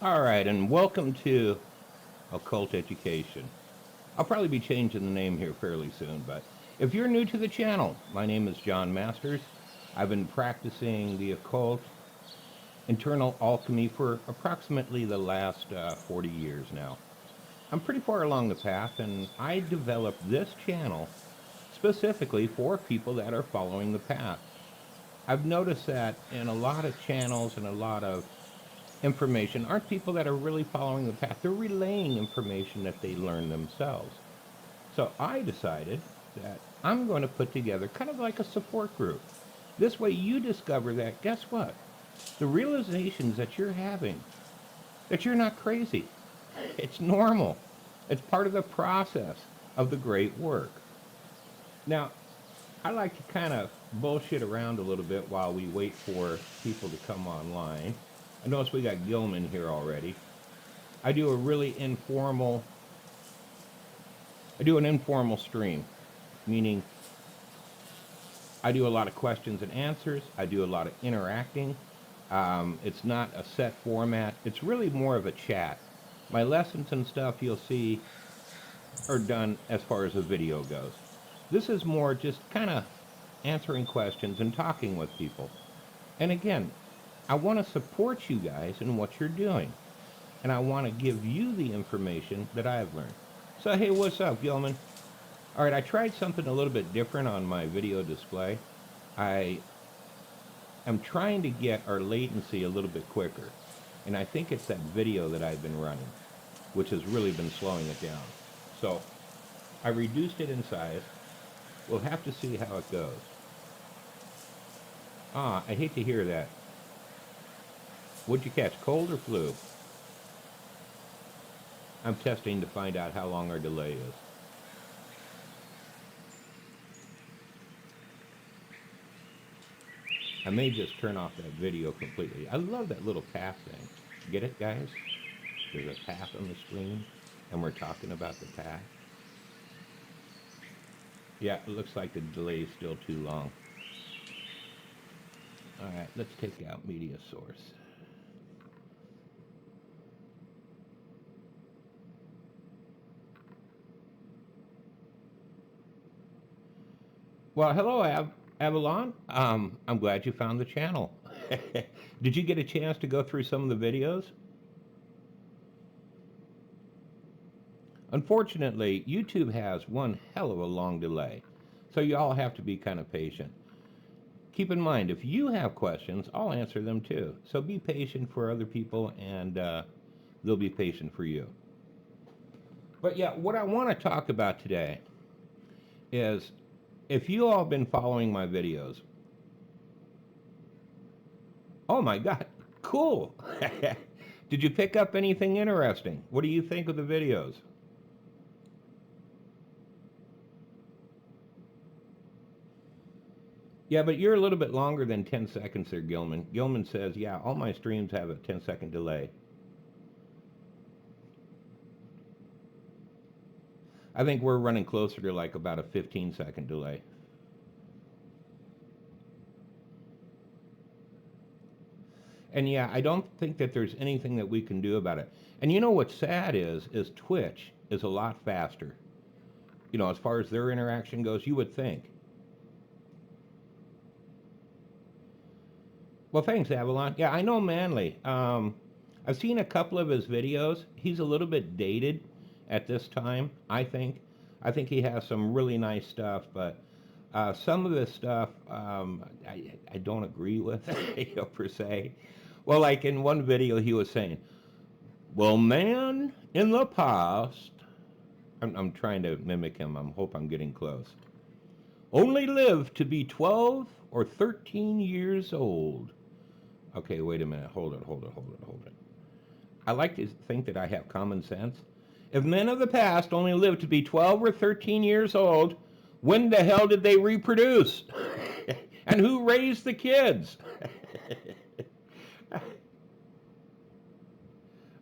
All right, and welcome to Occult Education. I'll probably be changing the name here fairly soon, but if you're new to the channel, my name is John Masters. I've been practicing the occult, internal alchemy for approximately the last 40 years now. I'm pretty far along the path, and I developed this channel specifically for people that are following the path. I've noticed that in a lot of channels and a lot of information aren't people that are really following the path. They're relaying information that they learn themselves. So I decided that I'm going to put together kind of like a support group. This way you discover that, guess what? The realizations that you're having, that you're not crazy. It's normal. It's part of the process of the great work. Now, I like to kind of bullshit around a little bit while we wait for people to come online. I notice we got Gilman here already. I do a really informal, I do an informal stream, meaning I do a lot of questions and answers. I do a lot of interacting. It's not a set format. It's really more of a chat. My lessons and stuff you'll see are done as far as the video goes. This is more just kind of answering questions and talking with people. And again, I want to support you guys in what you're doing. And I want to give you the information that I've learned. So, hey, what's up, Gilman? All right, I tried something a little bit different on my video display. I am trying to get our latency a little bit quicker. And I think it's that video that I've been running, which has really been slowing it down. So, I reduced it in size. We'll have to see how it goes. I hate to hear that. What'd you catch, cold or flu? I'm testing to find out how long our delay is. I may just turn off that video completely. I love that little path thing. Get it, guys? There's a path on the screen, and we're talking about the path. Yeah, it looks like the delay is still too long. All right, let's take out media source. Well, hello, Avalon. I'm glad you found the channel. Did you get a chance to go through some of the videos? Unfortunately, YouTube has one hell of a long delay, so you all have to be kind of patient. Keep in mind, if you have questions, I'll answer them too. So be patient for other people, and they'll be patient for you. But yeah, what I want to talk about today is if you all have been following my videos. Oh my God, cool. Did you pick up anything interesting? What do you think of the videos? Yeah, but you're a little bit longer than 10 seconds there, Gilman. Gilman says, yeah, all my streams have a 10-second delay. I think we're running closer to like about a 15-second delay. And yeah, I don't think that there's anything that we can do about it. And you know what's sad is Twitch is a lot faster. You know, as far as their interaction goes, you would think. Well, thanks, Avalon. Yeah, I know Manly. I've seen a couple of his videos. He's a little bit dated at this time, I think. I think he has some really nice stuff, but some of his stuff I don't agree with, you know, per se. Well, like in one video, he was saying, well, man, in the past, I'm trying to mimic him. I hope I'm getting close. Only lived to be 12 or 13 years old. Okay, wait a minute. Hold it. I like to think that I have common sense. If men of the past only lived to be 12 or 13 years old, when the hell did they reproduce? And who raised the kids?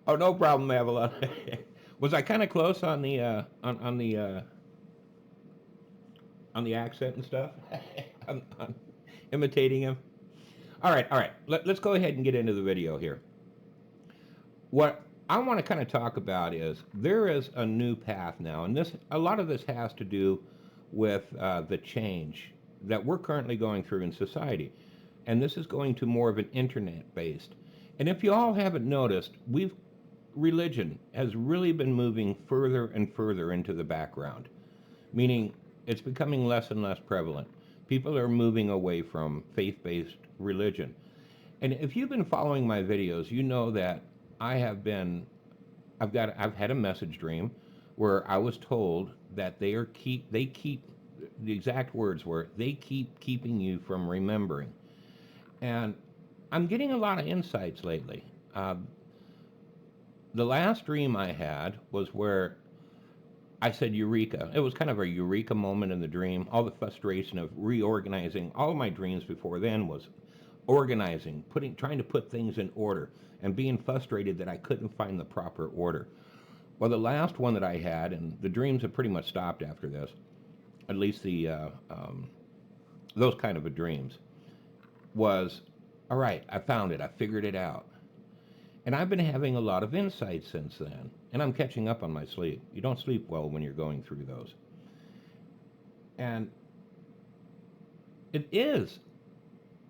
Oh, no problem, Avalon. Was I kind of close on the on the accent and stuff? on imitating him. All right. Let's go ahead and get into the video here. What I want to kind of talk about is there is a new path now, and a lot of this has to do with the change that we're currently going through in society, and this is going to more of an internet based. And if you all haven't noticed, we've religion has really been moving further and further into the background, meaning it's becoming less and less prevalent. People are moving away from faith based religion. And if you've been following my videos, you know that I have been I've had a message dream where I was told that they keep the exact words were they keep keeping you from remembering. And I'm getting a lot of insights lately. The last dream I had was where I said eureka. It was kind of a eureka moment in the dream. All the frustration of reorganizing. All of my dreams before then was organizing, trying to put things in order, and being frustrated that I couldn't find the proper order. Well, the last one that I had, and the dreams have pretty much stopped after this, at least those kind of a dreams, was, all right, I found it. I figured it out. And I've been having a lot of insights since then, and I'm catching up on my sleep. You don't sleep well when you're going through those. And it is,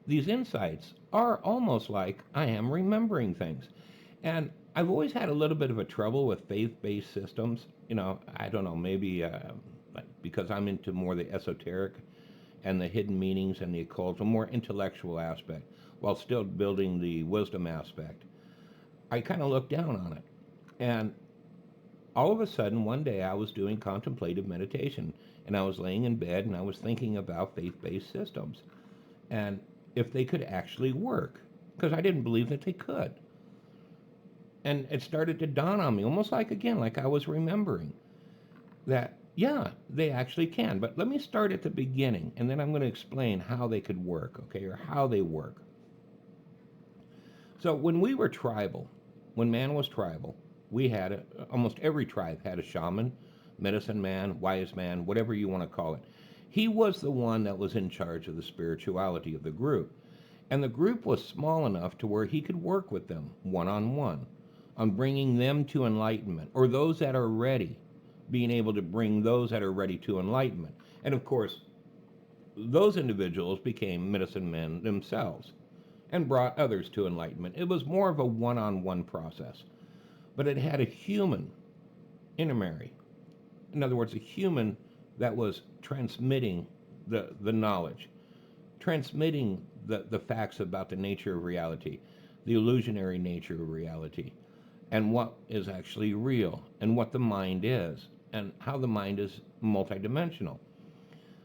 these insights are almost like I am remembering things. And I've always had a little bit of a trouble with faith-based systems. You know, I don't know, maybe like because I'm into more the esoteric and the hidden meanings and the occult, a more intellectual aspect, while still building the wisdom aspect. I kind of looked down on it. And all of a sudden, one day I was doing contemplative meditation, and I was laying in bed and I was thinking about faith-based systems and if they could actually work, because I didn't believe that they could. And it started to dawn on me, almost like again, like I was remembering that, yeah, they actually can. But let me start at the beginning, and then I'm going to explain how they could work, okay, or how they work. So when we were tribal, when man was tribal, we had almost every tribe had a shaman, medicine man, wise man, whatever you want to call it. He was the one that was in charge of the spirituality of the group. And the group was small enough to where he could work with them one on bringing them to enlightenment, or those that are ready, being able to bring those that are ready to enlightenment. And of course, those individuals became medicine men themselves and brought others to enlightenment. It was more of a one process, but it had a human intermediary. In other words, a human that was transmitting the knowledge, transmitting the facts about the nature of reality, the illusionary nature of reality, and what is actually real, and what the mind is, and how the mind is multidimensional.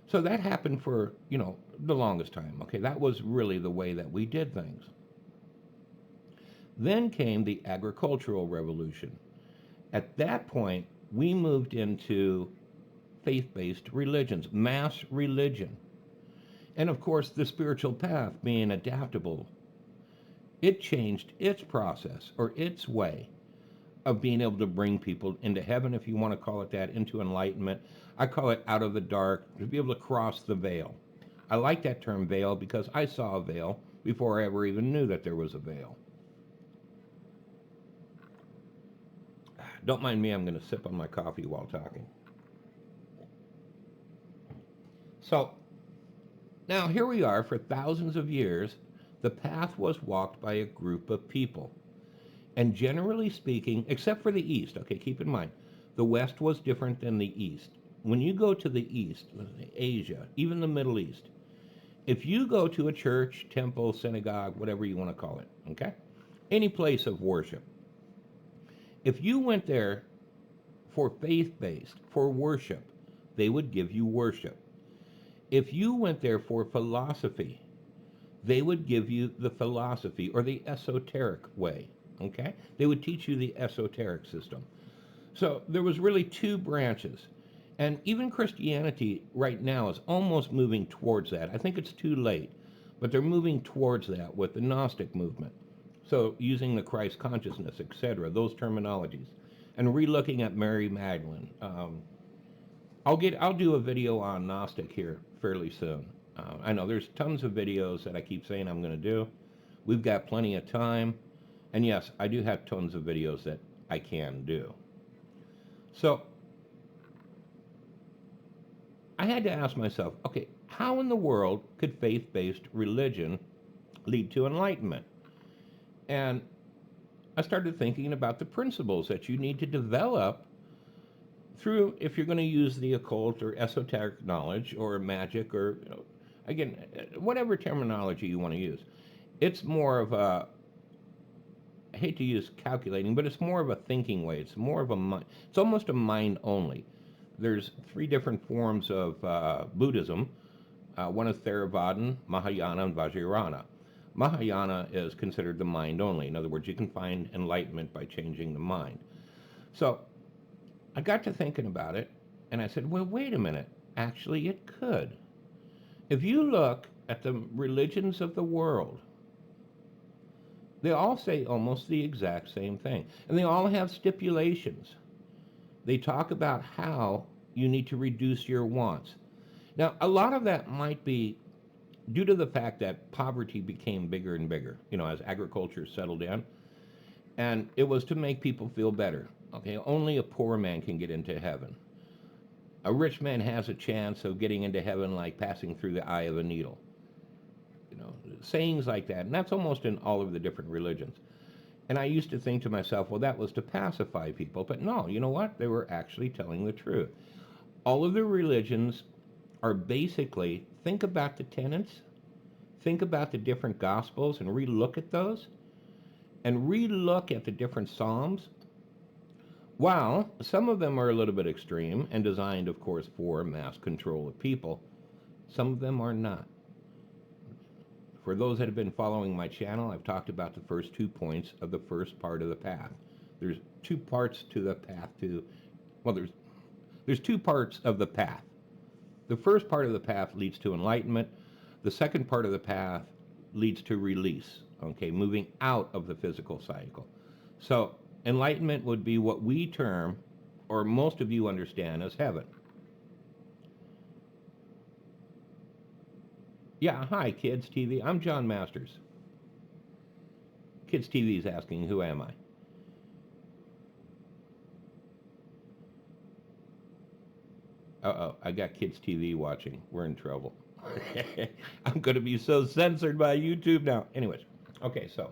So that happened for, the longest time. Okay, that was really the way that we did things. Then came the agricultural revolution. At that point, we moved into faith-based religions, mass religion. And of course, the spiritual path being adaptable, it changed its process or its way of being able to bring people into heaven, if you want to call it that, into enlightenment. I call it out of the dark, to be able to cross the veil. I like that term veil because I saw a veil before I ever even knew that there was a veil. Don't mind me, I'm going to sip on my coffee while talking. So, now here we are for thousands of years. The path was walked by a group of people. And generally speaking, except for the East, okay, keep in mind, the West was different than the East. When you go to the East, Asia, even the Middle East, if you go to a church, temple, synagogue, whatever you want to call it, okay, any place of worship, if you went there for faith-based, for worship, they would give you worship. If you went there for philosophy, they would give you the philosophy or the esoteric way, okay? They would teach you the esoteric system. So there was really two branches. And even Christianity right now is almost moving towards that. I think it's too late, but they're moving towards that with the Gnostic movement. So using the Christ consciousness, etc., those terminologies, and relooking at Mary Magdalene. I'll do a video on Gnostic here fairly soon. I know there's tons of videos that I keep saying I'm going to do. We've got plenty of time, And yes, I do have tons of videos that I can do. So I had to ask myself, okay, how in the world could faith-based religion lead to enlightenment? And I started thinking about the principles that you need to develop through, if you're going to use the occult or esoteric knowledge or magic or, again, whatever terminology you want to use. It's more of a, I hate to use calculating, but it's more of a thinking way. It's more of a mind. It's almost a mind only. There's three different forms of Buddhism. One is Theravadan, Mahayana, and Vajrayana. Mahayana is considered the mind only. In other words, you can find enlightenment by changing the mind. So I got to thinking about it, and I said, well, wait a minute. Actually, it could. If you look at the religions of the world, they all say almost the exact same thing. And they all have stipulations. They talk about how you need to reduce your wants. Now, a lot of that might be due to the fact that poverty became bigger and bigger, as agriculture settled in. And it was to make people feel better. Okay, only a poor man can get into heaven. A rich man has a chance of getting into heaven like passing through the eye of a needle. Sayings like that. And that's almost in all of the different religions. And I used to think to myself, well, that was to pacify people. But no, you know what? They were actually telling the truth. All of the religions are basically, think about the tenets, think about the different gospels and relook at those, and relook at the different psalms. While some of them are a little bit extreme and designed, of course, for mass control of people, some of them are not. For those that have been following my channel, I've talked about the first 2 points of the first part of the path. There's 2 parts to the path to, well, there's 2 parts of the path. The first part of the path leads to enlightenment. The second part of the path leads to release, okay, moving out of the physical cycle. So enlightenment would be what we term, or most of you understand, as heaven. Yeah, hi, Kids TV. I'm John Masters. Kids TV is asking, who am I? Uh-oh, I got Kids TV watching. We're in trouble. I'm going to be so censored by YouTube now. Anyways, okay, so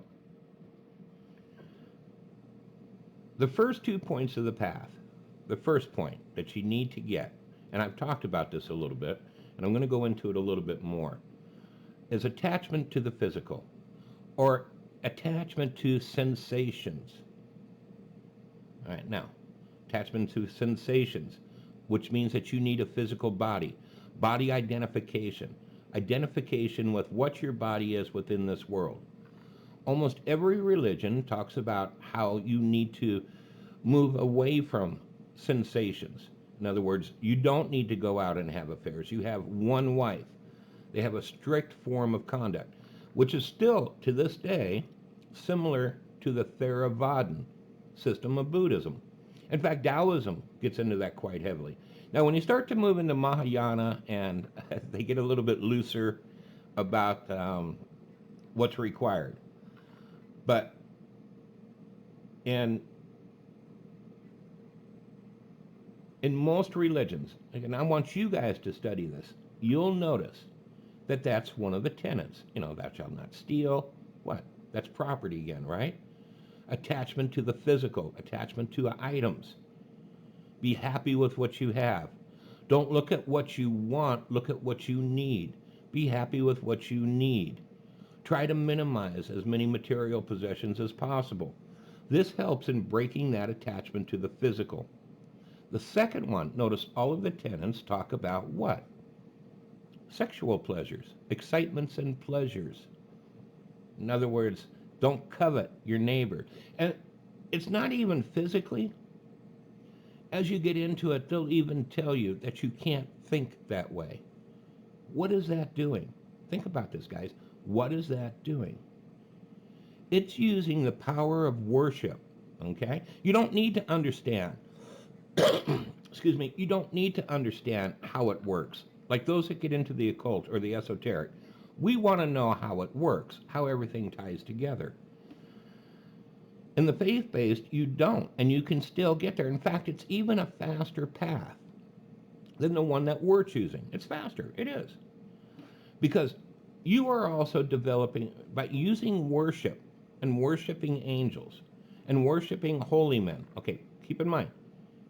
the first 2 points of the path, the first point that you need to get, and I've talked about this a little bit, and I'm going to go into it a little bit more, is attachment to the physical, or attachment to sensations. All right, now, attachment to sensations, which means that you need a physical body, body identification, identification with what your body is within this world. Almost every religion talks about how you need to move away from sensations. In other words, you don't need to go out and have affairs. You have one wife. They have a strict form of conduct, which is still, to this day, similar to the Theravadan system of Buddhism. In fact, Taoism gets into that quite heavily. Now, when you start to move into Mahayana, and they get a little bit looser about what's required. But in most religions, and I want you guys to study this, you'll notice that that's one of the tenets. Thou shalt not steal. What? That's property again, right? Attachment to the physical, attachment to items. Be happy with what you have. Don't look at what you want, look at what you need. Be happy with what you need. Try to minimize as many material possessions as possible. This helps in breaking that attachment to the physical. The second one, notice all of the tenets talk about what? Sexual pleasures, excitements and pleasures. In other words, don't covet your neighbor. And it's not even physically. As you get into it, they'll even tell you that you can't think that way. What is that doing? Think about this, guys. What is that doing? It's using the power of worship, okay? You don't need to understand, excuse me, you don't need to understand how it works. Like those that get into the occult or the esoteric, we want to know how it works, how everything ties together. In the faith-based, you don't, and you can still get there. In fact, it's even a faster path than the one that we're choosing. It's faster. It is. Because you are also developing, by using worship and worshiping angels and worshiping holy men. Okay, keep in mind,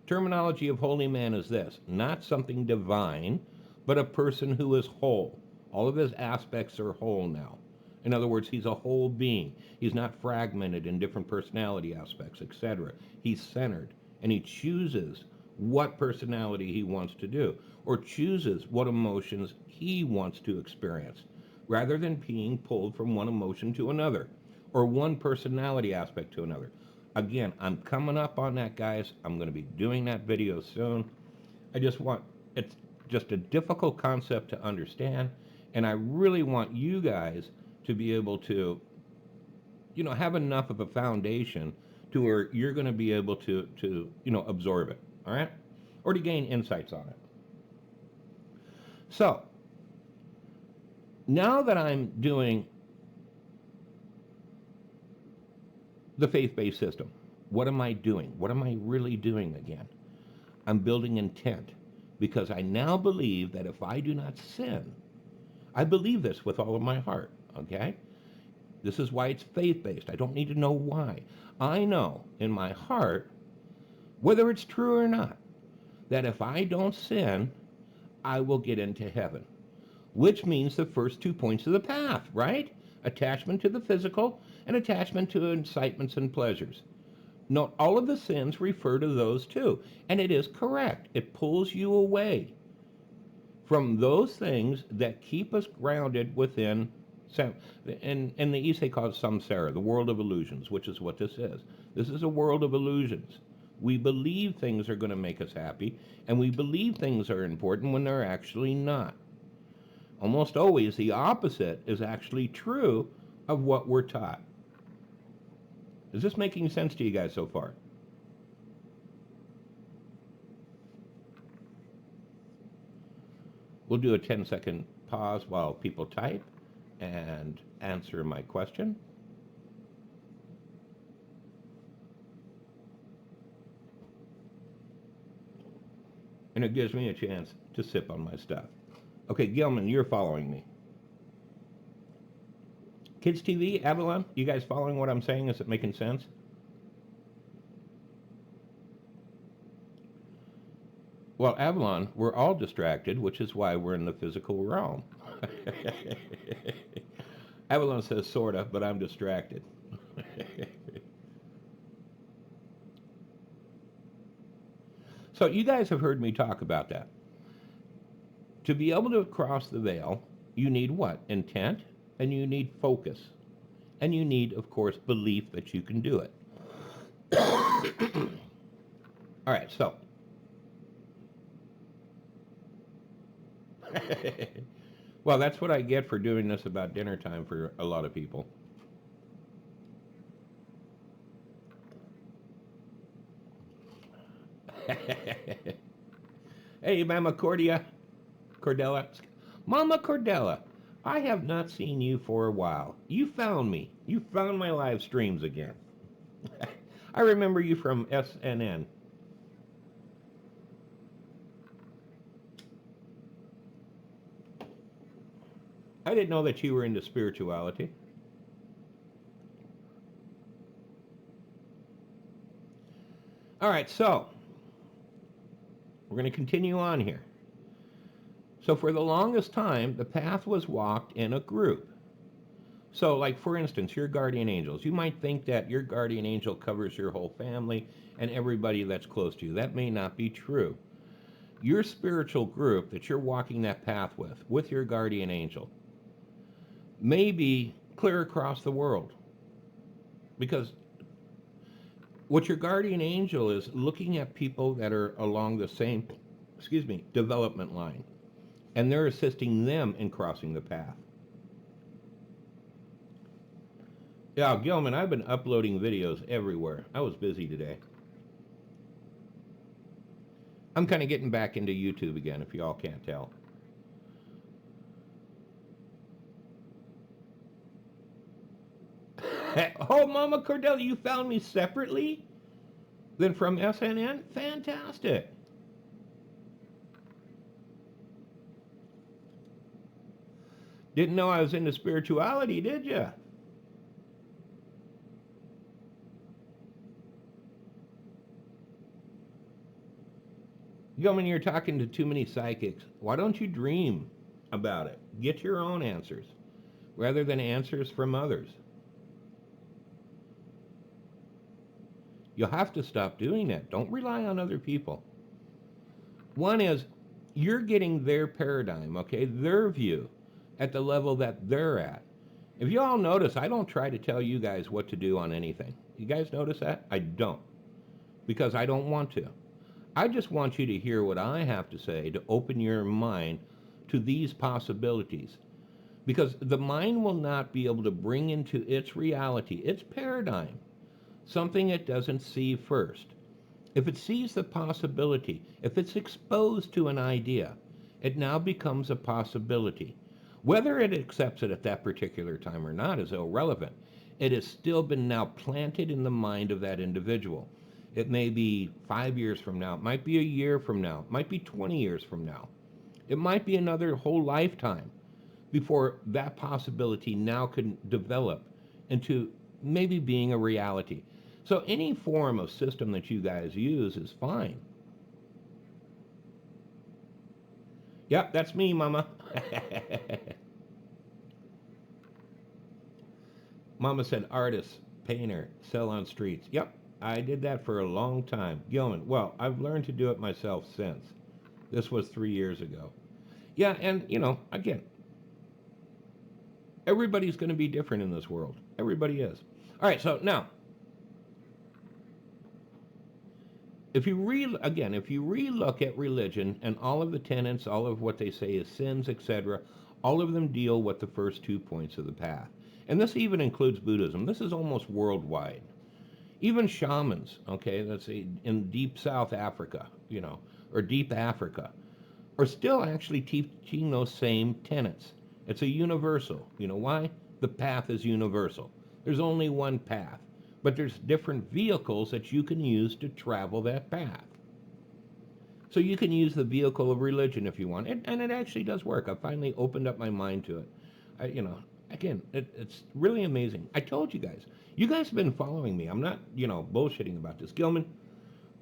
terminology of holy man is this: not something divine, but a person who is whole. All of his aspects are whole now. In other words, he's a whole being. He's not fragmented in different personality aspects, etc. He's centered, and he chooses what personality he wants to do, or chooses what emotions he wants to experience, rather than being pulled from one emotion to another, or one personality aspect to another. Again, I'm coming up on that, guys. I'm going to be doing that video soon. It's just a difficult concept to understand, and I really want you guys to be able to, have enough of a foundation to where you're going to be able to, absorb it, all right? Or to gain insights on it. So, now that I'm doing the faith-based system, what am I doing? What am I really doing again? I'm building intent, because I now believe that if I do not sin, I believe this with all of my heart, okay? This is why it's faith-based. I don't need to know why. I know in my heart, whether it's true or not, that if I don't sin, I will get into heaven. Which means the first 2 points of the path, right? Attachment to the physical and attachment to incitements and pleasures. Note, all of the sins refer to those two, and it is correct. It pulls you away from those things that keep us grounded within, in the East they call it samsara, the world of illusions, which is what this is. This is a world of illusions. We believe things are going to make us happy, and we believe things are important when they're actually not. Almost always the opposite is actually true of what we're taught. Is this making sense to you guys so far? We'll do a 10-second pause while people type and answer my question. And it gives me a chance to sip on my stuff. Okay, Gilman, you're following me. Kids TV, Avalon, you guys following what I'm saying? Is it making sense? Well, Avalon, we're all distracted, which is why we're in the physical realm. Avalon says sorta, but I'm distracted. So you guys have heard me talk about that. To be able to cross the veil, you need what? Intent, and you need focus. And you need, of course, belief that you can do it. All right, so. Well, that's what I get for doing this about dinner time for a lot of people. Hey, Mama Cordella. Mama Cordella, I have not seen you for a while. You found me. You found my live streams again. I remember you from SNN. I didn't know that you were into spirituality. All right, so we're going to continue on here. So for the longest time, the path was walked in a group. So like, for instance, your guardian angels. You might think that your guardian angel covers your whole family and everybody that's close to you. That may not be true. Your spiritual group that you're walking that path with your guardian angel, may be clear across the world. Because what your guardian angel is looking at people that are along the same, development line. And they're assisting them in crossing the path. Yeah, Gilman, I've been uploading videos everywhere. I was busy today. I'm kind of getting back into YouTube again, if y'all can't tell. Oh, Mama Cordelia, you found me separately? Then from SNN? Fantastic. Didn't know I was into spirituality, did you? Gilman, you're talking to too many psychics. Why don't you dream about it? Get your own answers rather than answers from others. You'll have to stop doing that. Don't rely on other people. One is you're getting their paradigm, okay, their view at the level that they're at. If you all notice, I don't try to tell you guys what to do on anything. You guys notice that? I don't, because I don't want to. I just want you to hear what I have to say to open your mind to these possibilities. Because the mind will not be able to bring into its reality, its paradigm, something it doesn't see first. If it sees the possibility, if it's exposed to an idea, it now becomes a possibility. Whether it accepts it at that particular time or not is irrelevant. It has still been now planted in the mind of that individual. It may be 5 years from now, it might be a year from now, it might be 20 years from now. It might be another whole lifetime before that possibility now can develop into maybe being a reality. So any form of system that you guys use is fine. Yep, that's me, Mama. Mama said artist, painter, sell on streets. Yep, I did that for a long time. Gilman, well, I've learned to do it myself since. This was 3 years ago. Yeah, and again, everybody's going to be different in this world. Everybody is. All right, so now, if you relook at religion and all of the tenets, all of what they say is sins, etc., all of them deal with the first 2 points of the path. And this even includes Buddhism. This is almost worldwide. Even shamans, okay, let's say in deep South Africa, or deep Africa, are still actually teaching those same tenets. It's a universal. You know why? The path is universal. There's only one path, but there's different vehicles that you can use to travel that path. So you can use the vehicle of religion if you want, and it actually does work. I finally opened up my mind to it. Again, it's really amazing. I told you guys. You guys have been following me. I'm not, bullshitting about this. Gilman,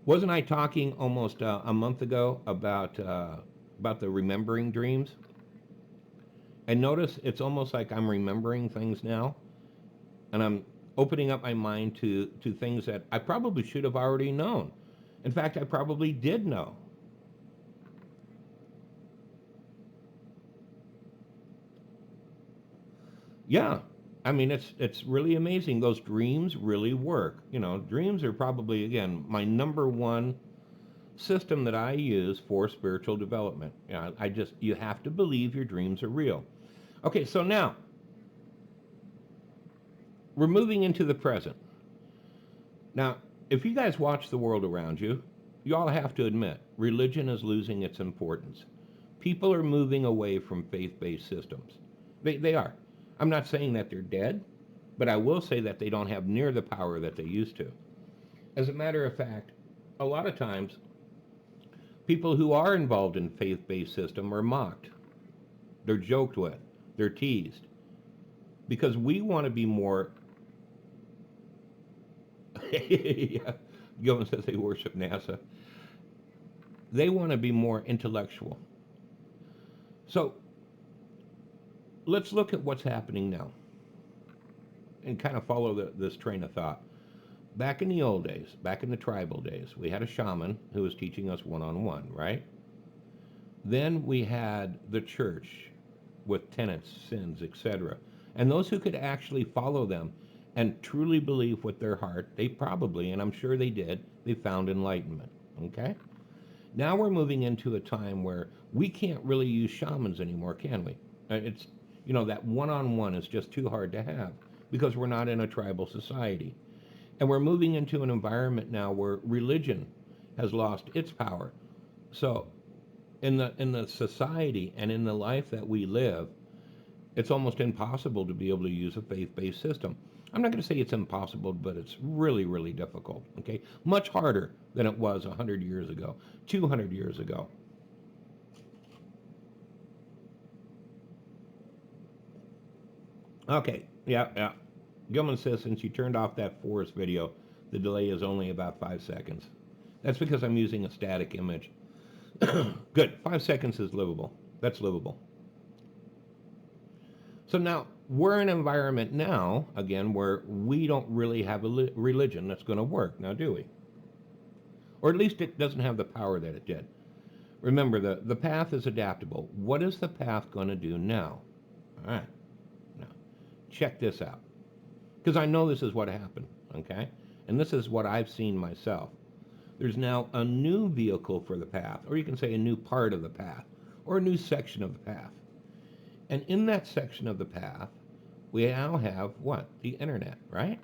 wasn't I talking almost a month ago about the remembering dreams? And notice it's almost like I'm remembering things now, and I'm opening up my mind to things that I probably should have already known. In fact, I probably did know. Yeah, I mean it's really amazing. Those dreams really work. Dreams are probably again my number one system that I use for spiritual development. You have to believe your dreams are real. Okay, so now we're moving into the present. Now, if you guys watch the world around you, you all have to admit religion is losing its importance. People are moving away from faith-based systems. They are. I'm not saying that they're dead, but I will say that they don't have near the power that they used to. As a matter of fact, a lot of times people who are involved in faith-based system are mocked. They're joked with. They're teased. Because we want to be more... yeah, Gilman says they worship NASA. They want to be more intellectual. So let's look at what's happening now and kind of follow this train of thought. Back in the old days, back in the tribal days, we had a shaman who was teaching us one-on-one, right? Then we had the church with tenets, sins, etc. And those who could actually follow them and truly believe with their heart, they probably, and I'm sure they did, they found enlightenment, okay? Now we're moving into a time where we can't really use shamans anymore, can we? It's, that one-on-one is just too hard to have because we're not in a tribal society. And we're moving into an environment now where religion has lost its power. So in the society and in the life that we live, It's almost impossible to be able to use a faith-based system. I'm not going to say it's impossible, but it's really, really difficult, okay? Much harder than it was 100 years ago, 200 years ago. Okay, yeah, yeah. Gilman says since you turned off that forest video, the delay is only about 5 seconds. That's because I'm using a static image. Good, 5 seconds is livable. That's livable. So now we're in an environment now, again, where we don't really have a religion that's going to work, now do we? Or at least it doesn't have the power that it did. Remember, the path is adaptable. What is the path going to do now? All right, now check this out. Because I know this is what happened, okay? And this is what I've seen myself. There's now a new vehicle for the path, or you can say a new part of the path, or a new section of the path. And in that section of the path, we now have what? The internet, right?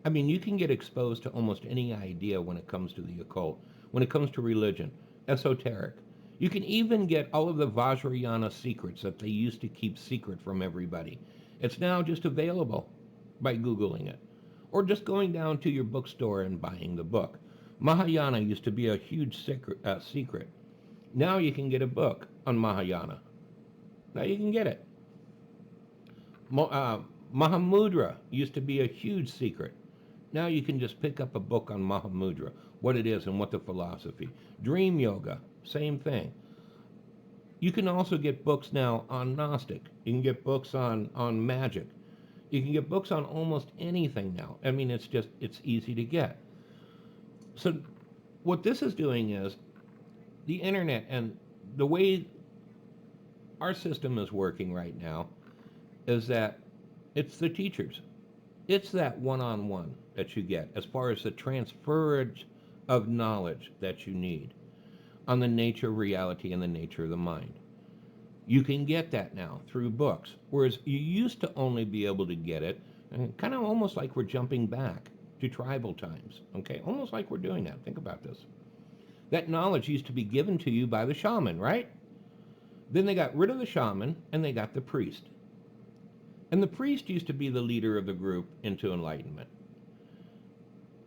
I mean, you can get exposed to almost any idea when it comes to the occult, when it comes to religion, esoteric. You can even get all of the Vajrayana secrets that they used to keep secret from everybody. It's now just available by Googling it, or just going down to your bookstore and buying the book. Mahayana used to be a huge secret. Now you can get a book on Mahayana. Now you can get it. Mahamudra used to be a huge secret. Now you can just pick up a book on Mahamudra, what it is and what the philosophy. Dream yoga, same thing. You can also get books now on Gnostic. You can get books on magic. You can get books on almost anything now. I mean, it's easy to get. So what this is doing is the internet and the way our system is working right now is that it's the teachers. It's that one-on-one that you get as far as the transference of knowledge that you need on the nature of reality and the nature of the mind. You can get that now through books, whereas you used to only be able to get it, and kind of almost like we're jumping back to tribal times, okay? Almost like we're doing that. Think about this. That knowledge used to be given to you by the shaman, right? Then they got rid of the shaman and they got the priest. And the priest used to be the leader of the group into enlightenment.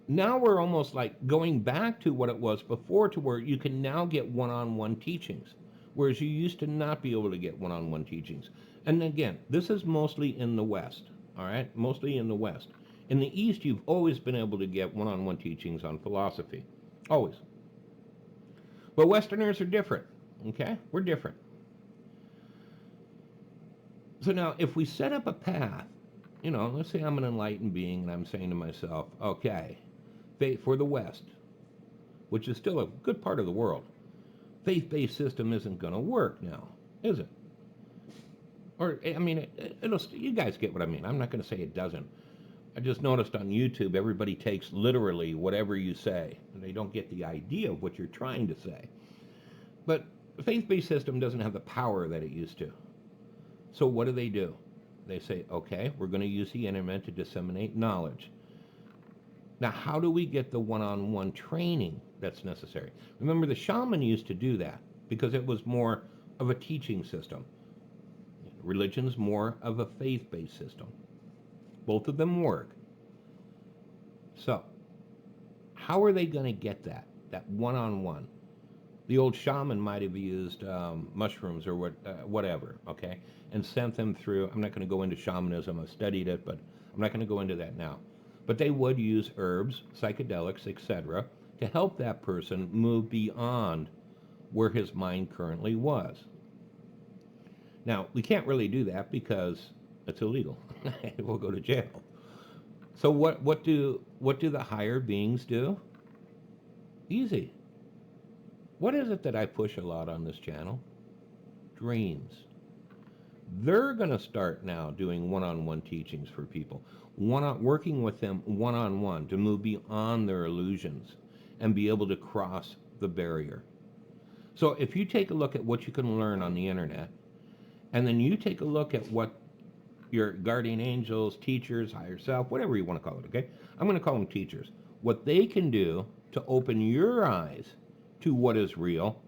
Now we're almost like going back to what it was before, to where you can now get one-on-one teachings, whereas you used to not be able to get one-on-one teachings. And again, this is mostly in the West, all right? Mostly in the West. In the East, you've always been able to get one-on-one teachings on philosophy. Always. But Westerners are different, okay? We're different. So now, if we set up a path, let's say I'm an enlightened being and I'm saying to myself, okay, for the West, which is still a good part of the world, faith-based system isn't going to work now, is it? Or, I mean, you guys get what I mean. I'm not going to say it doesn't. I just noticed on YouTube, everybody takes literally whatever you say, and they don't get the idea of what you're trying to say. But the faith-based system doesn't have the power that it used to. So what do? They say, okay, we're going to use the internet to disseminate knowledge. Now, how do we get the one-on-one training that's necessary? Remember, the shaman used to do that because it was more of a teaching system. Religion's more of a faith-based system. Both of them work. So, how are they going to get that one-on-one? The old shaman might have used mushrooms or whatever, okay, and sent them through. I'm not going to go into shamanism. I've studied it, but I'm not going to go into that now. But they would use herbs, psychedelics, etc., to help that person move beyond where his mind currently was. Now, we can't really do that because it's illegal. We'll go to jail. So what do the higher beings do? Easy. What is it that I push a lot on this channel? Dreams. They're going to start now doing one-on-one teachings for people, working with them one-on-one to move beyond their illusions and be able to cross the barrier. So if you take a look at what you can learn on the internet, and then you take a look at what your guardian angels, teachers, higher self, whatever you want to call it, okay? I'm going to call them teachers. What they can do to open your eyes to what is real,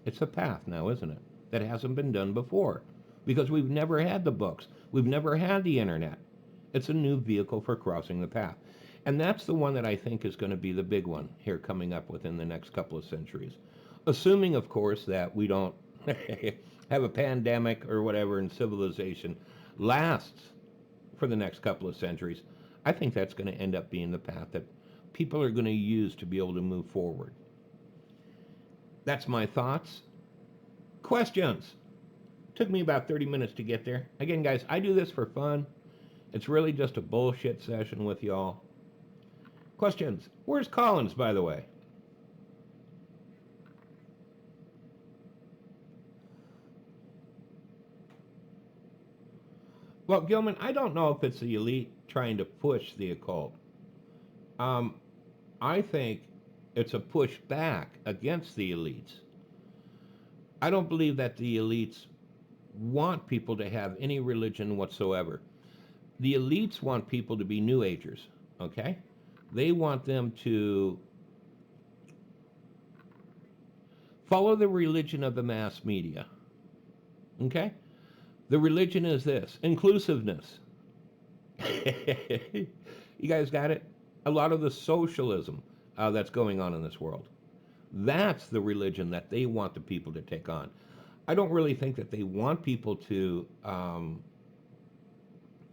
it's a path now, isn't it? That hasn't been done before. because we've never had the books. We've never had the internet. It's a new vehicle for crossing the path. And that's the one that I think is going to be the big one here coming up within the next couple of centuries. Assuming, of course, that we don't have a pandemic or whatever and civilization lasts for the next couple of centuries. I think that's going to end up being the path that people are going to use to be able to move forward. That's my thoughts. Questions? Took me about 30 minutes to get there. Again, guys, I do this for fun. It's really just a bullshit session with y'all. Questions? Where's Collins, by the way? Well, Gilman, I don't know if it's the elite trying to push the occult. I think it's a push back against the elites. I don't believe that the elites want people to have any religion whatsoever. The elites want people to be New Agers, okay? They want them to follow the religion of the mass media, okay? The religion is this, inclusiveness. You guys got it? A lot of the socialism that's going on in this world. That's the religion that they want the people to take on. I don't really think that they want people to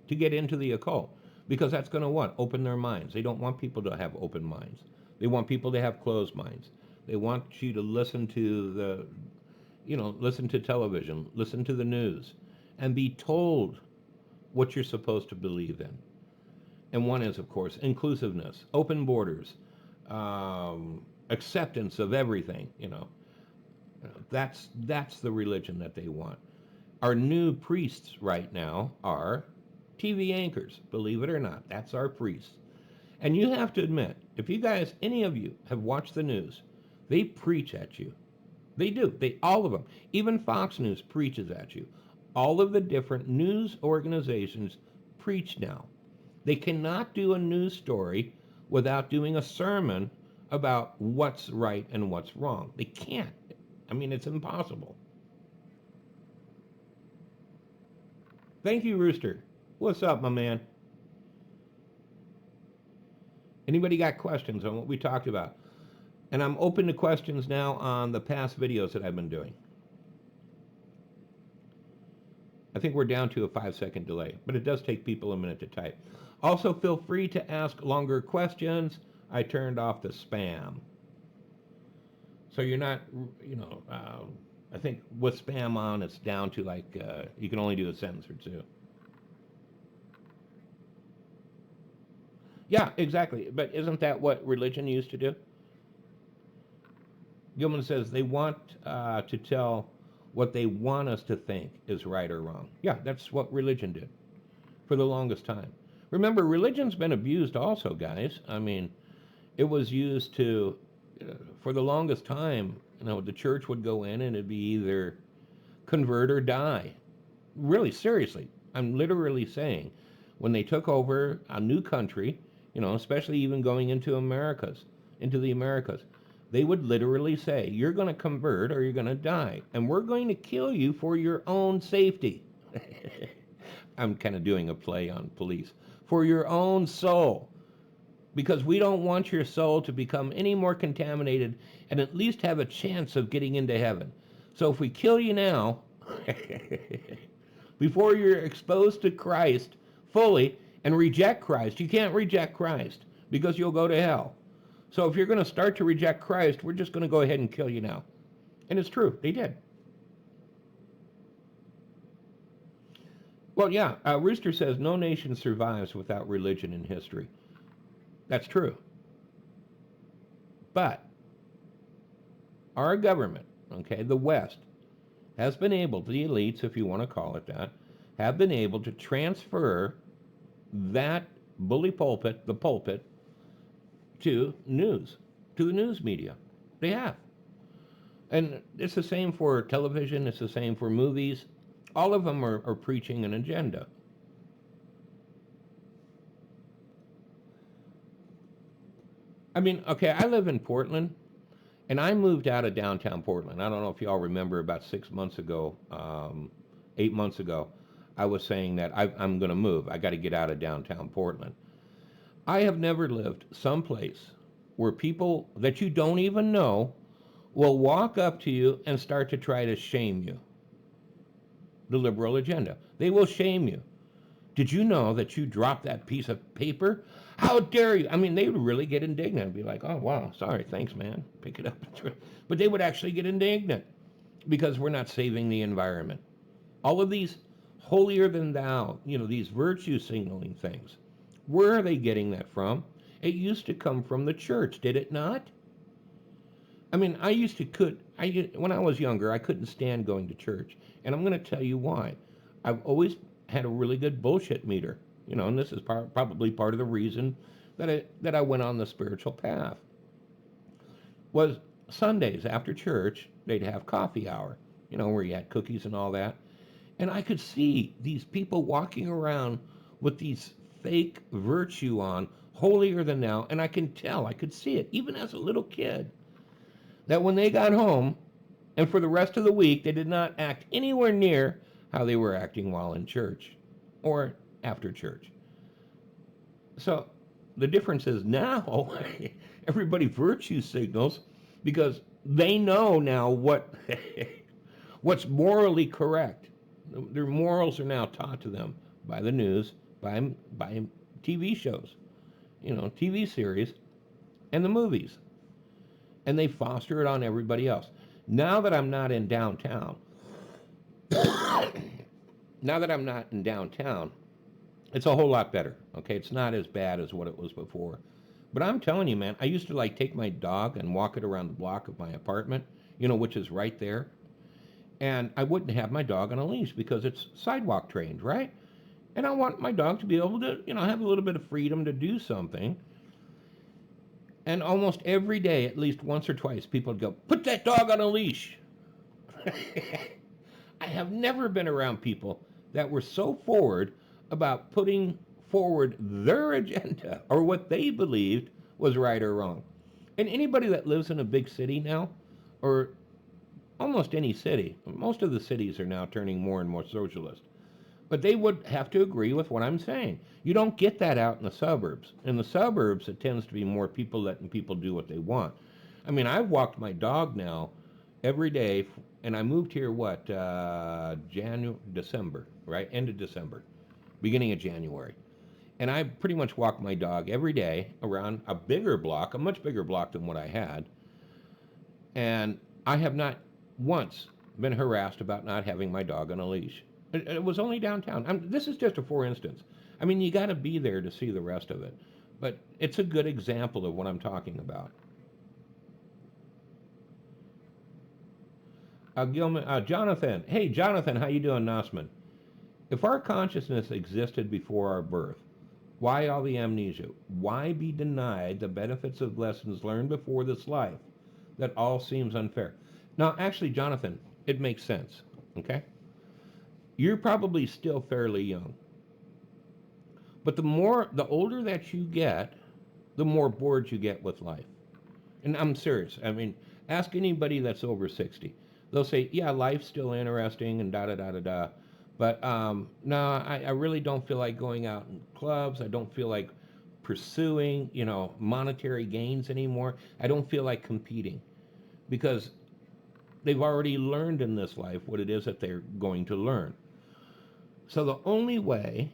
get into the occult, because that's going to what? Open their minds. They don't want people to have open minds. They want people to have closed minds. They want you to listen to listen to television, listen to the news, and be told what you're supposed to believe in. And one is, of course, inclusiveness, open borders, acceptance of everything. That's the religion that they want. Our new priests right now are TV anchors, believe it or not. That's our priests. And you have to admit, if you guys, any of you, have watched the news, they preach at you. They do. All of them. Even Fox News preaches at you. All of the different news organizations preach now. They cannot do a news story without doing a sermon about what's right and what's wrong. They can't. I mean, it's impossible. Thank you, Rooster. What's up, my man? Anybody got questions on what we talked about? And I'm open to questions now on the past videos that I've been doing. I think we're down to a 5-second delay, but it does take people a minute to type. Also, feel free to ask longer questions. I turned off the spam. So you're not, I think with spam on, it's down to like, you can only do a sentence or two. Yeah, exactly. But isn't that what religion used to do? Gilman says they want to tell what they want us to think is right or wrong. Yeah, that's what religion did for the longest time. Remember, religion's been abused also, guys. I mean, it was used to, for the longest time, the church would go in and it'd be either convert or die. Really, seriously. I'm literally saying, when they took over a new country, especially even going into the Americas, they would literally say, you're going to convert or you're going to die, and we're going to kill you for your own safety. I'm kind of doing a play on police. For your own soul. Because we don't want your soul to become any more contaminated and at least have a chance of getting into heaven. So if we kill you now, before you're exposed to Christ fully and reject Christ, you can't reject Christ because you'll go to hell. So if you're going to start to reject Christ, we're just going to go ahead and kill you now. And it's true, they did. Well, yeah, Rooster says no nation survives without religion in history. That's true. But our government, the West, has been able, the elites, if you want to call it that, have been able to transfer that bully pulpit, the pulpit, to news, to the news media. They have. And it's the same for television, it's the same for movies. All of them are preaching an agenda. I mean, I live in Portland, and I moved out of downtown Portland. I don't know if y'all remember, about 6 months ago, 8 months ago, I was saying that I'm going to move. I got to get out of downtown Portland. I have never lived someplace where people that you don't even know will walk up to you and start to try to shame you. The liberal agenda. They will shame you. Did you know that you dropped that piece of paper? How dare you? I mean, they would really get indignant and be like, oh, wow, sorry, thanks, man. Pick it up. But they would actually get indignant because we're not saving the environment. All of these holier than thou, these virtue signaling things, where are they getting that from? It used to come from the church, did it not? I mean, when I was younger, I couldn't stand going to church. And I'm going to tell you why. I've always had a really good bullshit meter, and this is probably part of the reason that I went on the spiritual path. Was Sundays after church, they'd have coffee hour, where you had cookies and all that. And I could see these people walking around with these fake virtue on, holier than thou, and I could see it, even as a little kid, that when they got home, and for the rest of the week, they did not act anywhere near how they were acting while in church or after church. So the difference is now everybody virtue signals because they know now what's morally correct. Their morals are now taught to them by the news, by TV shows, TV series, and the movies. And they foster it on everybody else. Now that I'm not in downtown, it's a whole lot better. Okay, it's not as bad as what it was before. But I'm telling you, man, I used to take my dog and walk it around the block of my apartment, which is right there. And I wouldn't have my dog on a leash because it's sidewalk trained, right? And I want my dog to be able to, have a little bit of freedom to do something. And almost every day, at least once or twice, people would go, put that dog on a leash. I have never been around people that were so forward about putting forward their agenda or what they believed was right or wrong. And anybody that lives in a big city now, or almost any city, most of the cities are now turning more and more socialist. But they would have to agree with what I'm saying. You don't get that out in the suburbs. In the suburbs, it tends to be more people letting people do what they want. I mean, I've walked my dog now every day, and I moved here, December, right? End of December, beginning of January. And I pretty much walk my dog every day around a much bigger block than what I had. And I have not once been harassed about not having my dog on a leash. It was only downtown. This is just a for instance. I mean, you got to be there to see the rest of it. But it's a good example of what I'm talking about. Jonathan. Hey, Jonathan, how you doing, Nosman? If our consciousness existed before our birth, why all the amnesia? Why be denied the benefits of lessons learned before this life? That all seems unfair. Now, actually, Jonathan, it makes sense, okay? You're probably still fairly young. But the older that you get, the more bored you get with life. And I'm serious. I mean, ask anybody that's over 60. They'll say, yeah, life's still interesting and da-da-da-da-da. But no, I really don't feel like going out in clubs. I don't feel like pursuing, monetary gains anymore. I don't feel like competing because they've already learned in this life what it is that they're going to learn. So the only way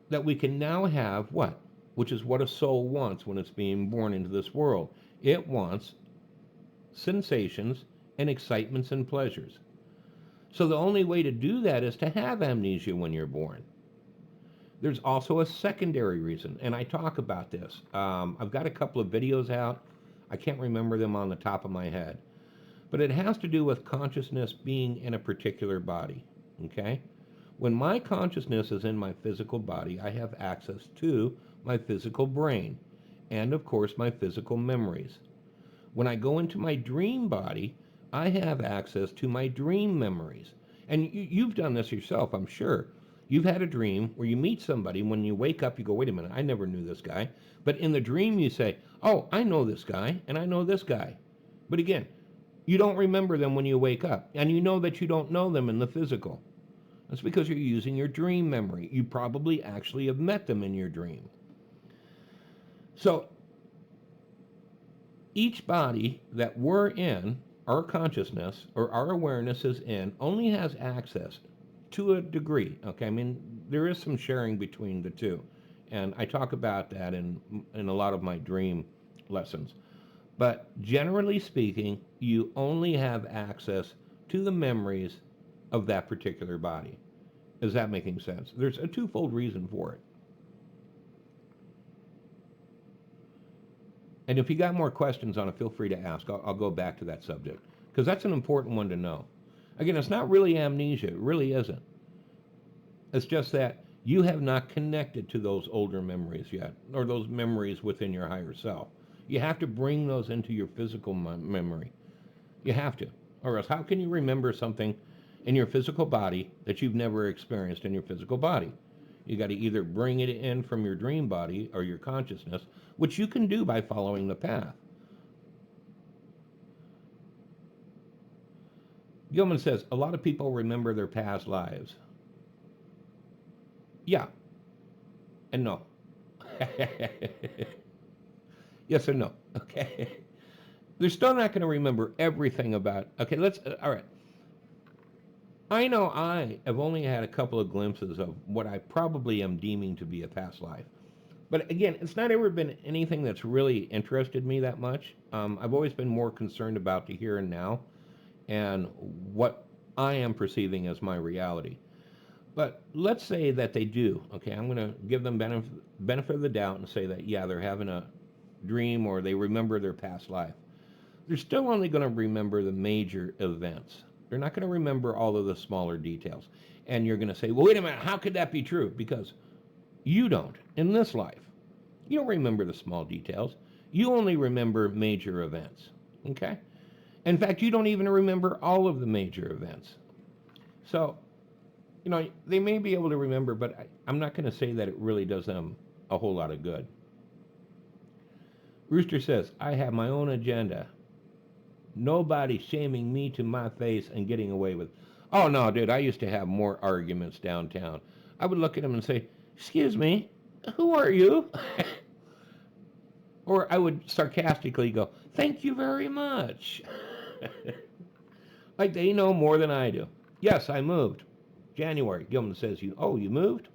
that we can now have what? Which is what a soul wants when it's being born into this world. It wants sensations and excitements and pleasures. So the only way to do that is to have amnesia when you're born. There's also a secondary reason, and I talk about this. I've got a couple of videos out. I can't remember them on the top of my head. But it has to do with consciousness being in a particular body, okay? When my consciousness is in my physical body, I have access to my physical brain and, of course, my physical memories. When I go into my dream body, I have access to my dream memories. And you've done this yourself, I'm sure. You've had a dream where you meet somebody, when you wake up, you go, wait a minute, I never knew this guy. But in the dream, you say, oh, I know this guy, and I know this guy. But again, You don't remember them when you wake up, and you know that you don't know them in the physical. That's because you're using your dream memory. You probably actually have met them in your dream. So each body that we're in, our consciousness or our awareness is in, only has access to a degree. Okay, I mean, there is some sharing between the two, and I talk about that in a lot of my dream lessons. But generally speaking, you only have access to the memories of that particular body. Is that making sense? There's a twofold reason for it. And if you got more questions on it, feel free to ask. I'll go back to that subject because that's an important one to know. Again, it's not really amnesia. It really isn't. It's just that you have not connected to those older memories yet, or those memories within your higher self. You have to bring those into your physical memory. You have to. Or else, how can you remember something in your physical body that you've never experienced in your physical body? You got to either bring it in from your dream body or your consciousness, which you can do by following the path. Gilman says, a lot of people remember their past lives. Yeah, and no. Yes and no. Okay. They're still not going to remember everything about. Okay, all right. I know I have only had a couple of glimpses of what I probably am deeming to be a past life. But again, it's not ever been anything that's really interested me that much. I've always been more concerned about the here and now and what I am perceiving as my reality. But let's say that they do. Okay, I'm going to give them benefit of the doubt and say that, yeah, they're having a dream or they remember their past life. They're still only going to remember the major events. They're not going to remember all of the smaller details. And you're going to say, well, wait a minute, how could that be true? Because you don't in this life. You don't remember the small details. You only remember major events. Okay? In fact, you don't even remember all of the major events. So, they may be able to remember, but I'm not going to say that it really does them a whole lot of good. Rooster says, I have my own agenda. Nobody shaming me to my face and getting away with. Oh, no, dude, I used to have more arguments downtown. I would look at him and say, excuse me, who are you? Or I would sarcastically go, thank you very much. Like they know more than I do. Yes, I moved. January. Gilman says, you moved?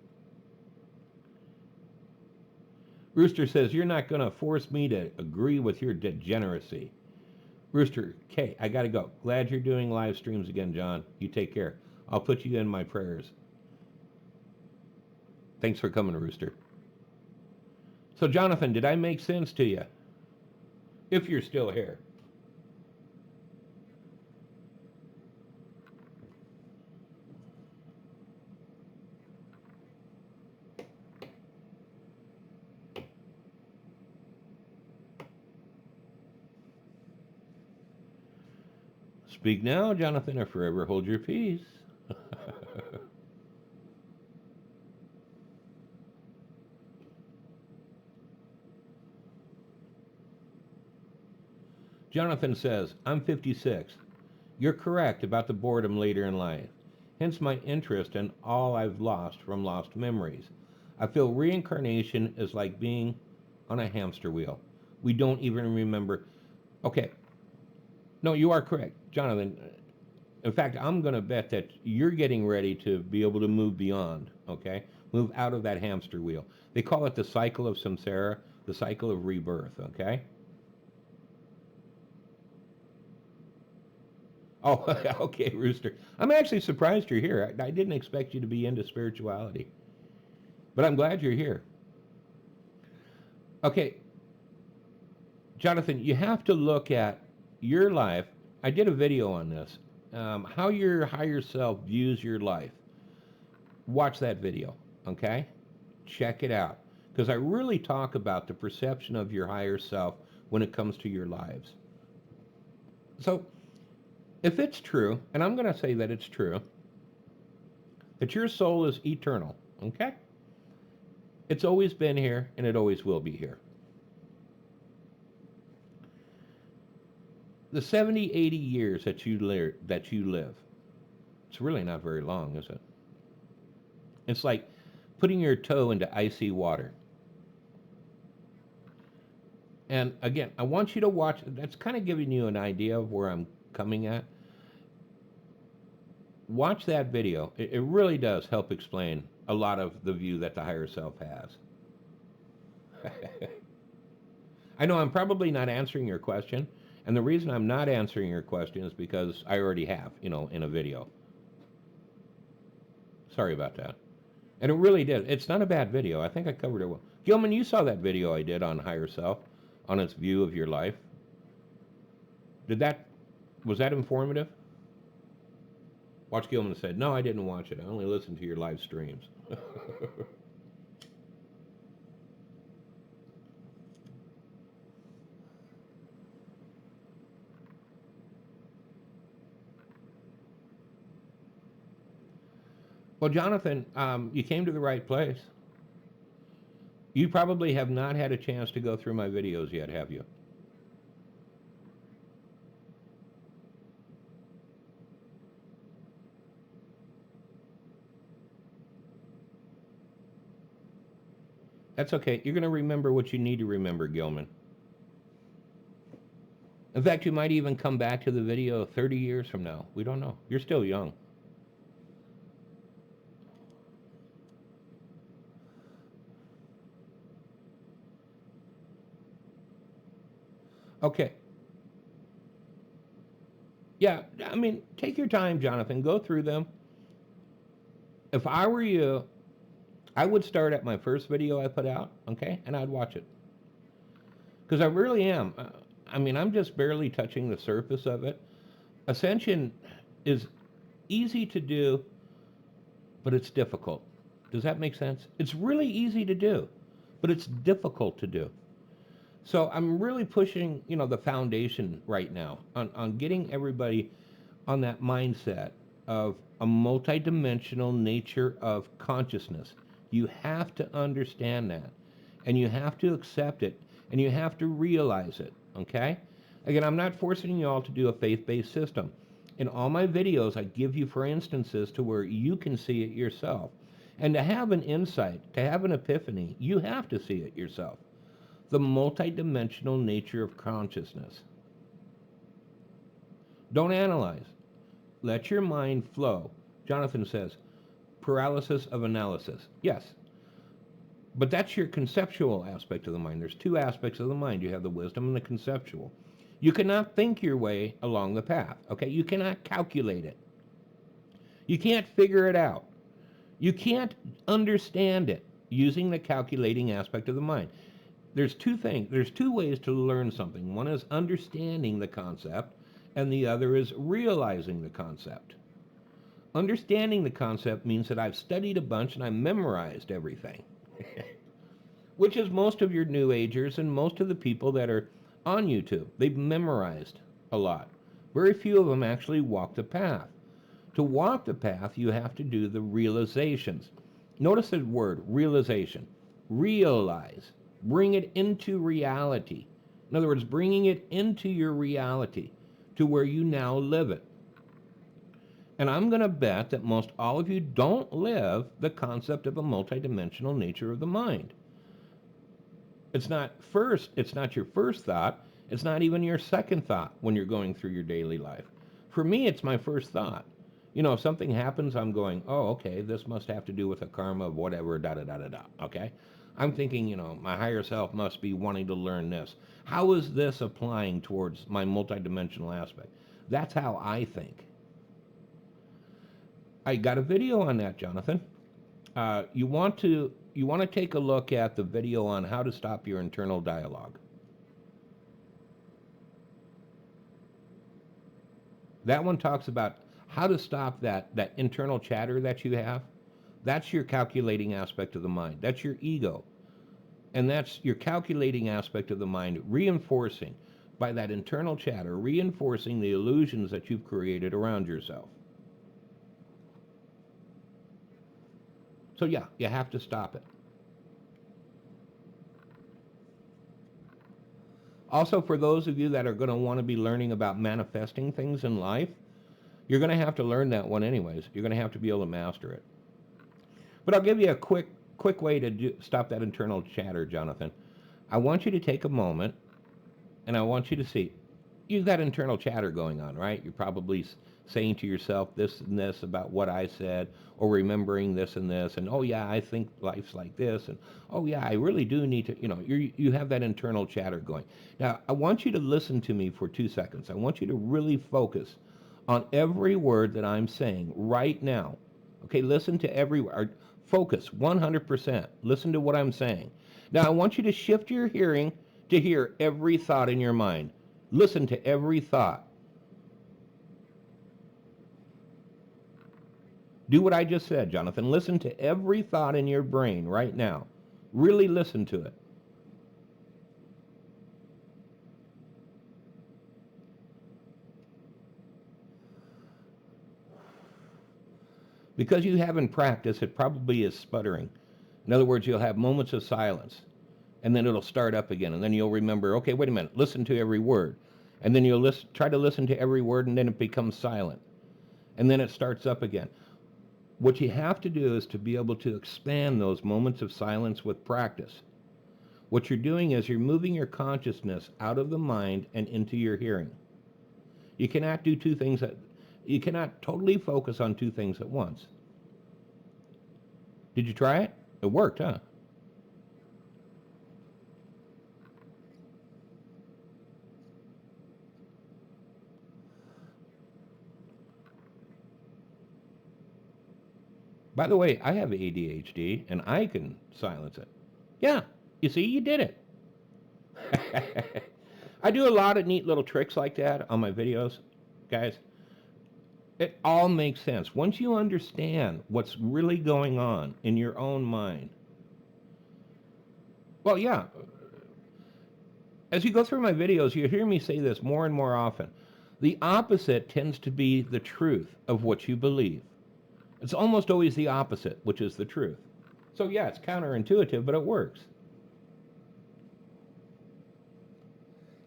Rooster says, you're not going to force me to agree with your degeneracy. Rooster, K, I got to go. Glad you're doing live streams again, John. You take care. I'll put you in my prayers. Thanks for coming, Rooster. So, Jonathan, did I make sense to you? If you're still here. Speak now, Jonathan, or forever hold your peace. Jonathan says, I'm 56. You're correct about the boredom later in life. Hence my interest in all I've lost from lost memories. I feel reincarnation is like being on a hamster wheel. We don't even remember. Okay. No, you are correct, Jonathan. In fact, I'm going to bet that you're getting ready to be able to move beyond, okay? Move out of that hamster wheel. They call it the cycle of samsara, the cycle of rebirth, okay? Oh, okay, Rooster. I'm actually surprised you're here. I didn't expect you to be into spirituality. But I'm glad you're here. Okay, Jonathan, you have to look at your life. I did a video on this. How your higher self views your life. Watch that video, okay? Check it out. Because I really talk about the perception of your higher self when it comes to your lives. So, if it's true, and I'm going to say that it's true, that your soul is eternal, okay? It's always been here, and it always will be here. The 70, 80 years that you live, it's really not very long, is it? It's like putting your toe into icy water. And again, I want you to watch. That's kind of giving you an idea of where I'm coming at. Watch that video. It really does help explain a lot of the view that the higher self has. I know I'm probably not answering your question, and the reason I'm not answering your question is because I already have, in a video. Sorry about that. And it really did. It's not a bad video. I think I covered it well. Gilman, you saw that video I did on higher self, on its view of your life. Was that informative? Watch Gilman said, no, I didn't watch it. I only listened to your live streams. Well, Jonathan, you came to the right place. You probably have not had a chance to go through my videos yet, have you? That's okay. You're going to remember what you need to remember, Gilman. In fact, you might even come back to the video 30 years from now. We don't know. You're still young. Okay. Yeah, I mean, take your time, Jonathan. Go through them. If I were you, I would start at my first video I put out, okay? And I'd watch it. Because I really am. I mean, I'm just barely touching the surface of it. Ascension is easy to do, but it's difficult. Does that make sense? It's really easy to do, but it's difficult to do. So I'm really pushing, the foundation right now on getting everybody on that mindset of a multidimensional nature of consciousness. You have to understand that, and you have to accept it, and you have to realize it, okay? Again, I'm not forcing you all to do a faith-based system. In all my videos, I give you for instances to where you can see it yourself. And to have an insight, to have an epiphany, you have to see it yourself. The multidimensional nature of consciousness. Don't analyze. Let your mind flow. Jonathan says, paralysis of analysis. Yes, but that's your conceptual aspect of the mind. There's two aspects of the mind. You have the wisdom and the conceptual. You cannot think your way along the path, okay? You cannot calculate it. You can't figure it out. You can't understand it using the calculating aspect of the mind. There's two ways to learn something. One is understanding the concept, and the other is realizing the concept. Understanding the concept means that I've studied a bunch and I memorized everything, which is most of your New Agers and most of the people that are on YouTube. They've memorized a lot. Very few of them actually walk the path. To walk the path, you have to do the realizations. Notice the word, realization. Realize. Bring it into reality. In other words, bringing it into your reality to where you now live it. And I'm going to bet that most all of you don't live the concept of a multidimensional nature of the mind. It's not your first thought. It's not even your second thought when you're going through your daily life. For me, it's my first thought. If something happens, I'm going, oh, okay, this must have to do with the karma of whatever, da-da-da-da-da, okay? I'm thinking, my higher self must be wanting to learn this. How is this applying towards my multidimensional aspect? That's how I think. I got a video on that, Jonathan. You want to take a look at the video on how to stop your internal dialogue. That one talks about how to stop that internal chatter that you have. That's your calculating aspect of the mind. That's your ego. And that's your calculating aspect of the mind reinforcing, by that internal chatter, reinforcing the illusions that you've created around yourself. So yeah, you have to stop it. Also, for those of you that are going to want to be learning about manifesting things in life, you're going to have to learn that one anyways. You're going to have to be able to master it. But I'll give you a quick way to stop that internal chatter, Jonathan. I want you to take a moment, and I want you to see, you've got internal chatter going on, right? You're probably saying to yourself this and this about what I said, or remembering this and this, and oh yeah, I think life's like this, and oh yeah, I really do need to, you have that internal chatter going. Now, I want you to listen to me for 2 seconds. I want you to really focus on every word that I'm saying right now. Okay, listen to every word. Focus 100%. Listen to what I'm saying. Now, I want you to shift your hearing to hear every thought in your mind. Listen to every thought. Do what I just said, Jonathan. Listen to every thought in your brain right now. Really listen to it. Because you haven't practiced, it probably is sputtering. In other words, you'll have moments of silence, and then it'll start up again, and then you'll remember, okay, wait a minute, listen to every word. And then you'll try to listen to every word, and then it becomes silent. And then it starts up again. What you have to do is to be able to expand those moments of silence with practice. What you're doing is you're moving your consciousness out of the mind and into your hearing. You cannot do two things you cannot totally focus on two things at once. Did you try it? It worked, huh? By the way, I have ADHD and I can silence it. Yeah, you see, you did it. I do a lot of neat little tricks like that on my videos, guys. It all makes sense. Once you understand what's really going on in your own mind. Well, yeah, as you go through my videos, you hear me say this more and more often. The opposite tends to be the truth of what you believe. It's almost always the opposite, which is the truth. So yeah, it's counterintuitive, but it works.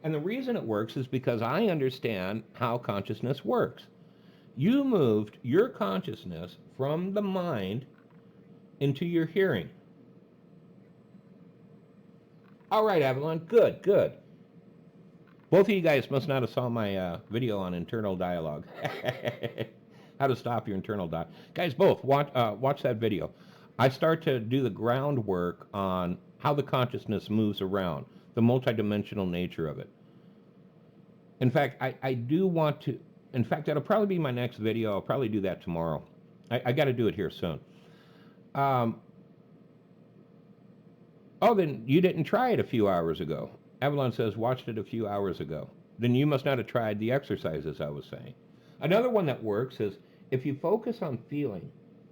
And the reason it works is because I understand how consciousness works. You moved your consciousness from the mind into your hearing. All right, Avalon, good, good. Both of you guys must not have saw my video on internal dialogue. How to stop your internal dialogue. Guys, both, watch that video. I start to do the groundwork on how the consciousness moves around, the multidimensional nature of it. In fact, I do want to, in fact, that'll probably be my next video. I'll probably do that tomorrow. I got to do it here soon. Oh, then you didn't try it a few hours ago. Avalon says, watched it a few hours ago. Then you must not have tried the exercises I was saying. Another one that works is if you focus on feeling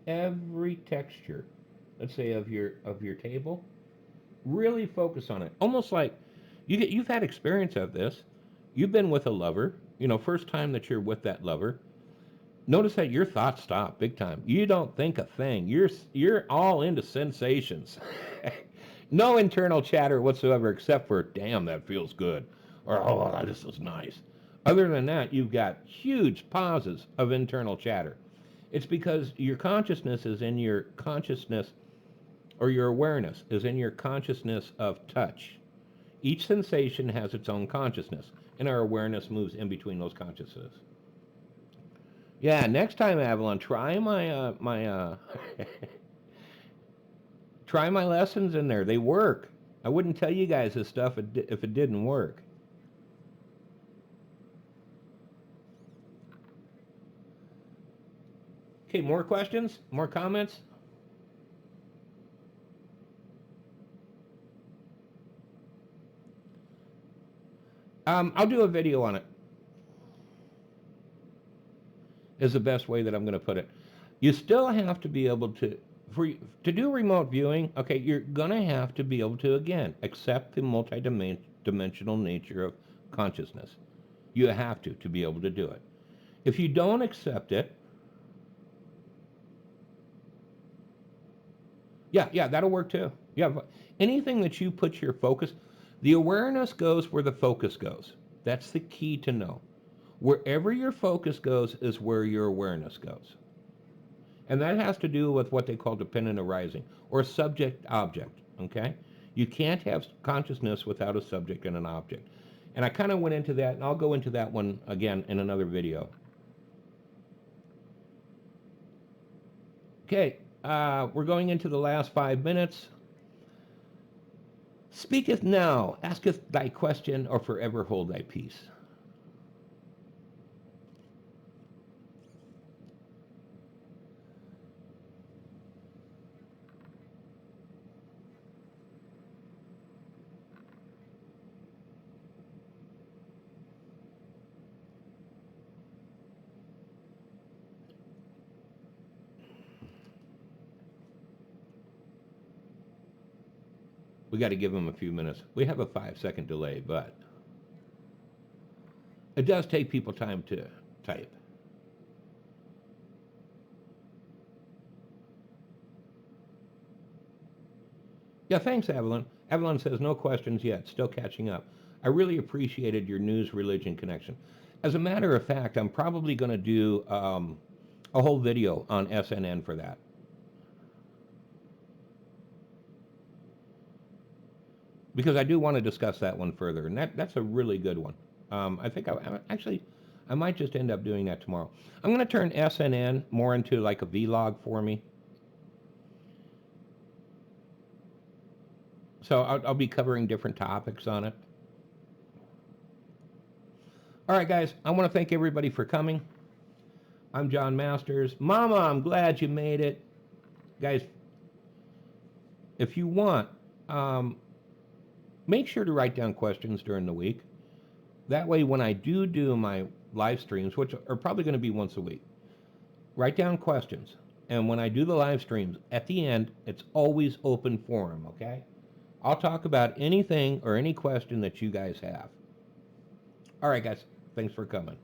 every texture, let's say of your table, really focus on it. Almost like you've had experience of this. You've been with a lover, first time that you're with that lover. Notice that your thoughts stop big time. You don't think a thing. You're all into sensations. No internal chatter whatsoever except for, damn, that feels good. Or, oh, this is nice. Other than that, you've got huge pauses of internal chatter. It's because your consciousness is in your consciousness, or your awareness is in your consciousness of touch. Each sensation has its own consciousness, and our awareness moves in between those consciousnesses. Yeah, next time, Avalon, try my try my lessons in there. They work. I wouldn't tell you guys this stuff if it didn't work. Okay, more questions? More comments? I'll do a video on it. Is the best way that I'm going to put it. You still have to be able to, to do remote viewing, okay, you're going to have to be able to, again, accept the multidimensional nature of consciousness. You have to be able to do it. If you don't accept it, yeah, that'll work too. Yeah, anything that you put your focus, The awareness goes where the focus goes. That's the key to know. Wherever your focus goes is where your awareness goes. And that has to do with what they call dependent arising or subject object. Okay? You can't have consciousness without a subject and an object. And I kind of went into that, and I'll go into that one again in another video. Okay, we're going into the last 5 minutes. Speaketh now, asketh thy question, or forever hold thy peace. We got to give them a few minutes. We have a 5-second delay, but it does take people time to type. Yeah, thanks, Avalon. Avalon says no questions yet, still catching up. I really appreciated your news religion connection. As a matter of fact, I'm probably going to do a whole video on SNN for that. Because I do want to discuss that one further, and that's a really good one. I think I might just end up doing that tomorrow. I'm going to turn SNN more into like a vlog for me. So I'll be covering different topics on it. All right, guys, I want to thank everybody for coming. I'm John Masters. Mama, I'm glad you made it. Guys, if you want, make sure to write down questions during the week. That way, when I do my live streams, which are probably going to be once a week, write down questions. And when I do the live streams, at the end, it's always open forum, okay? I'll talk about anything or any question that you guys have. All right, guys, thanks for coming.